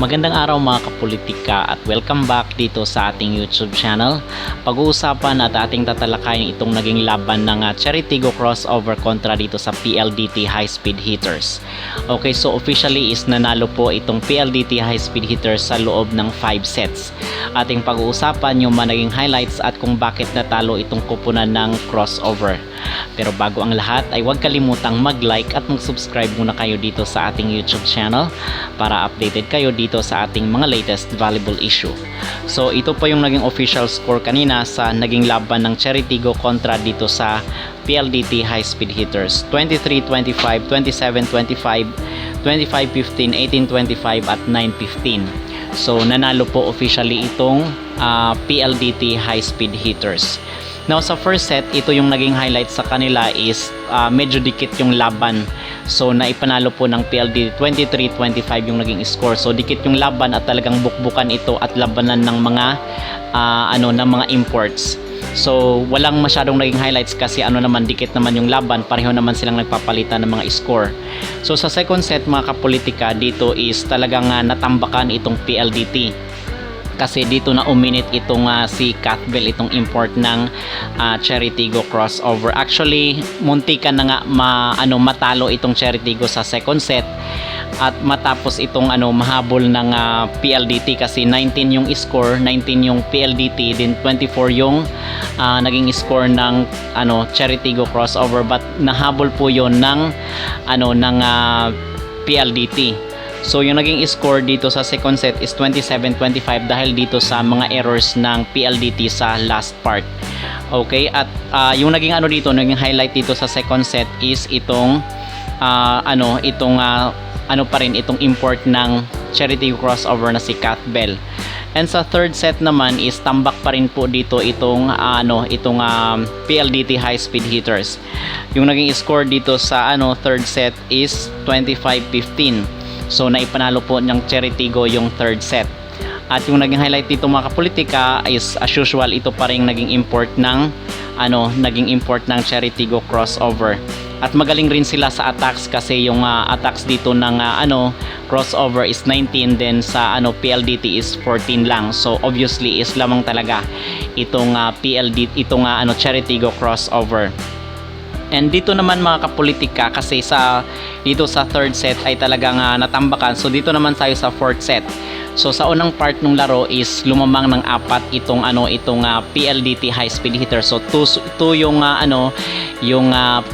Magandang araw mga kapolitika at welcome back dito sa ating YouTube channel. Pag-uusapan at ating tatalakayin itong naging laban ng Cherry Tigo crossover kontra dito sa PLDT High Speed Heaters. Okay, so officially is nanalo po itong PLDT High Speed Heaters sa loob ng 5 sets. Ating pag-uusapan yung mga naging highlights at kung bakit natalo itong kupunan ng crossover. Pero bago ang lahat ay huwag kalimutang mag-like at mag-subscribe muna kayo dito sa ating YouTube channel para updated kayo dito sa ating mga latest valuable issue. So ito po yung naging official score kanina sa naging laban ng Cherry Tigo kontra dito sa PLDT High Speed Heaters. 23-25, 27-25, 25-15, 18-25 at 9-15. So nanalo po officially itong PLDT High Speed Heaters. Now sa first set, ito yung naging highlight sa kanila is medyo dikit yung laban. So naipanalo po ng PLDT 23-25 yung naging score. So dikit yung laban at talagang bukbukan ito at labanan ng mga ng mga imports. So walang masyadong naging highlights kasi naman dikit naman yung laban, pareho naman silang nagpapalitan ng mga score. So sa second set mga kapolitika, dito is talagang natambakan itong PLDT. Kasi dito na uminit itong si Cathbell, itong import ng Cherry Tigo crossover. Actually, muntikan na nga matalo itong Cherry Tigo sa second set at matapos itong mahabol ng PLDT kasi 19 yung score, 19 yung PLDT, din 24 yung naging score ng Cherry Tigo crossover, but nahabol po yon ng PLDT. So yung naging score dito sa second set is 27-25 dahil dito sa mga errors ng PLDT sa last part. Okay, at yung naging naging highlight dito sa second set is itong itong import ng Cherry Tigo crossover na si Cathbell. And sa third set naman is tambak pa rin po dito itong PLDT High Speed Heaters. Yung naging score dito sa third set is 25-15. So naipanalo po ng Cherry Tigo yung third set. At yung naging highlight dito mga kapolitika is as usual, ito pa rin naging import ng Cherry Tigo crossover. At magaling rin sila sa attacks kasi yung attacks dito ng crossover is 19, then sa PLDT is 14 lang. So obviously is lamang talaga itong Cherry Tigo crossover. And dito naman mga kapolitika kasi dito sa third set ay talagang natambakan. So dito naman tayo sa fourth set. So sa unang part ng laro is lumamang ng 4 itong PLDT High Speed Heater. So 2 yung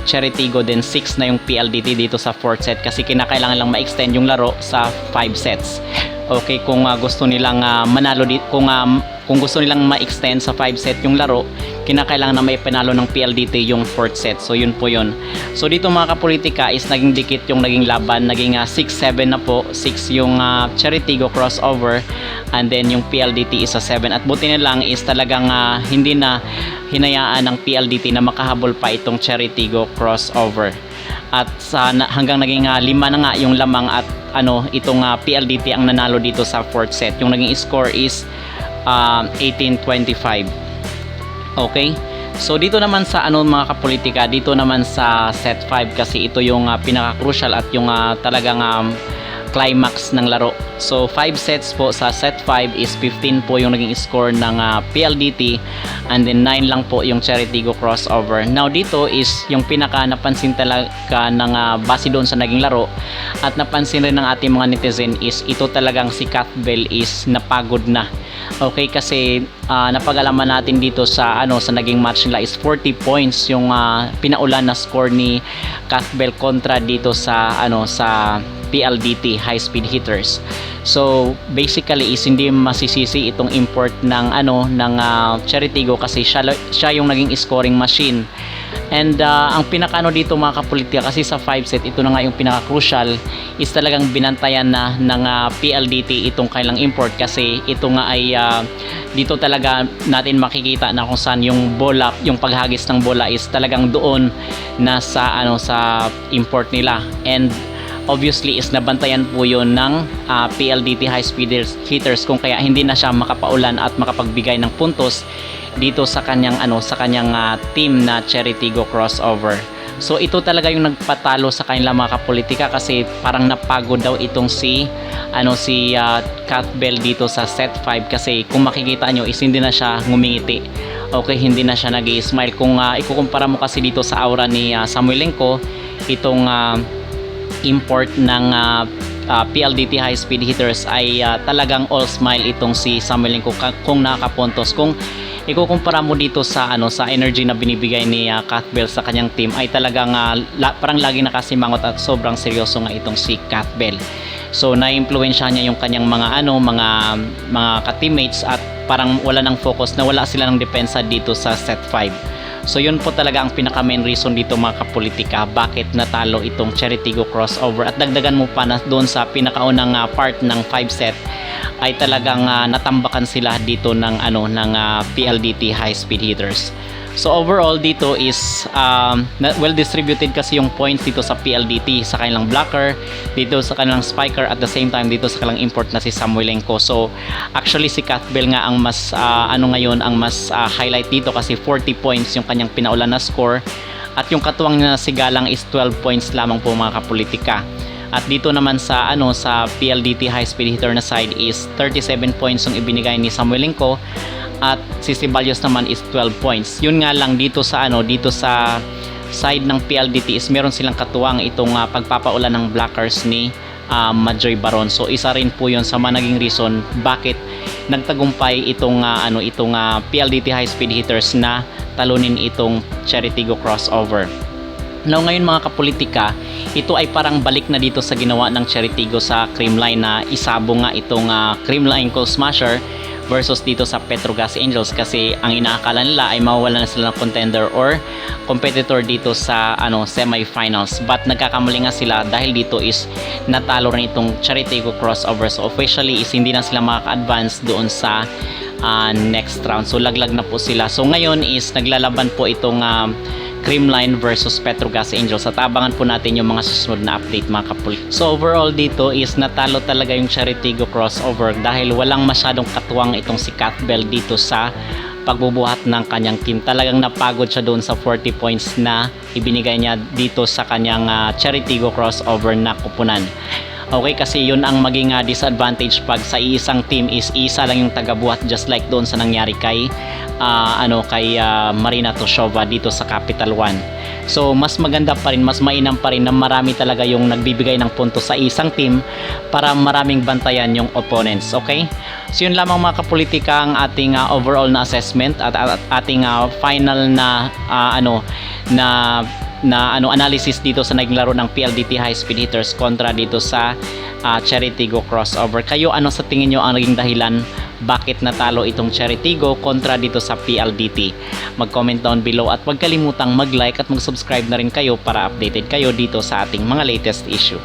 Cherry Tigo, then 6 na yung PLDT dito sa fourth set kasi kinakailangan lang ma-extend yung laro sa 5 sets. Okay, kung gusto nilang manalo dito, kung gusto nilang ma-extend sa 5 set yung laro, kinakailangan na may panalo ng PLDT yung 4th set. So yun po yun. So dito mga kapolitika is naging dikit yung naging laban, naging 6-7 na po. 6 yung Cherry Tigo crossover and then yung PLDT is 7. At buti na lang is talagang hindi na hinayaan ng PLDT na makahabol pa itong Cherry Tigo crossover. At hanggang naging 5 na nga yung lamang at itong PLDT ang nanalo dito sa 4th set. Yung naging score is 18-25. Okay, so dito naman sa mga kapolitika, dito naman sa set 5 kasi ito yung pinaka-crucial at yung talagang climax ng laro. So 5 sets po sa set 5 is 15 po yung naging score ng PLDT and then 9 lang po yung Cherry Tigo crossover. Now dito is yung pinaka napansin talaga ng base doon sa naging laro at napansin rin ng ating mga netizen is ito talagang si Cathbell is napagod na. Okay, kasi napag-alaman natin dito sa naging match nila is 40 points yung pinaulan na score ni Cathbell kontra dito sa sa PLDT High Speed Heaters. So basically is hindi masisisi itong import ng Cherry Tigo kasi siya yung naging scoring machine. And ang pinaka dito mga kapolitika kasi sa 5 set, ito na nga yung pinaka-crucial is talagang binantayan na ng PLDT itong kailang import kasi ito nga ay dito talaga natin makikita na kung saan yung bola, yung paghagis ng bola is talagang doon na sa import nila. And obviously is nabantayan po yun ng PLDT High Speed Heaters kung kaya hindi na siya makapaulan at makapagbigay ng puntos dito sa kanyang team na Cherry Tigo crossover. So ito talaga yung nagpatalo sa kanila mga kapolitika, kasi parang napagod daw itong si Kat Bell dito sa set 5, kasi kung makikita nyo is hindi na siya ngumingiti. Okay, hindi na siya nag-i-smile. Kung ikukumpara mo kasi dito sa aura ni Samoilenko, itong import ng PLDT high speed hitters ay talagang all smile itong si Samoilenko kung nakakapuntos. Kung ikukumpara mo dito sa sa energy na binibigay ni Kat Bell sa kanyang team, ay talagang parang lagi nakasimangot at sobrang seryoso nga itong si Kat Bell. So na-impluwensya niya yung kanyang mga ka-teammates, at parang wala nang focus, na wala sila ng depensa dito sa set 5. So yun po talaga ang pinaka main reason dito mga kapolitika, bakit natalo itong Cherry-Tigo crossover. At dagdagan mo pa na doon sa pinakaunang part ng 5 set ay talagang natambakan sila dito ng PLDT high speed hitters. So overall dito is well distributed kasi yung points dito sa PLDT, sa kanilang blocker, dito sa kanilang spiker, at the same time dito sa kanilang import na si Samoilenko. So actually si Kat Bell nga ang mas ngayon ang mas highlight dito, kasi 40 points yung kanyang pinaulan na score, at yung katuwang na si Galang is 12 points lamang po mga kapolitika. At dito naman sa sa PLDT high speed hitter na side is 37 points yung ibinigay ni Samoilenko, at si Ceballos naman is 12 points. Yun nga lang dito sa side ng PLDT is meron silang katuwang itong pagpapaulan ng blockers ni Majoy Baron. So isa rin po yun sa mga naging reason bakit nagtagumpay itong PLDT high speed hitters na talunin itong Cherry-Tigo crossover. Now ngayon mga kapolitika, ito ay parang balik na dito sa ginawa ng Cherry-Tigo sa Creamline, na isabo nga itong Creamline Cold Smasher versus dito sa Petrogas Angels, kasi ang inaakala nila ay mawawala na sila ng contender or competitor dito sa semifinals. But nagkakamali nga sila, dahil dito is natalo rin itong Cherry-Tigo crossover. So officially is hindi na sila makaka-advance doon sa next round. So laglag na po sila. So ngayon is naglalaban po itong Creamline versus Petrogas Angels, at abangan po natin yung mga susunod na update mga kapul. So overall dito is natalo talaga yung Cherry-Tigo crossover, dahil walang masyadong katuwang itong si Kat Bell dito sa pagbubuhat ng kanyang team. Talagang napagod siya doon sa 40 points na ibinigay niya dito sa kanyang Cherry-Tigo crossover na kupunan. Okay, kasi yun ang maging disadvantage pag sa isang team is isa lang yung tagabuhat, just like doon sa nangyari kay Marina Toshova dito sa Capital One. So mas maganda pa rin, mas mainam pa rin na marami talaga yung nagbibigay ng punto sa isang team para maraming bantayan yung opponents. Okay, so yun lamang mga kapolitika ang ating overall na assessment at ating final na analysis dito sa naging laro ng PLDT high speed hitters kontra dito sa Cherry-Tigo crossover. Kayo, ano sa tingin nyo ang naging dahilan bakit natalo itong Cherry-Tigo kontra dito sa PLDT? Mag-comment down below, at huwag kalimutang mag-like at mag-subscribe na rin kayo para updated kayo dito sa ating mga latest issue.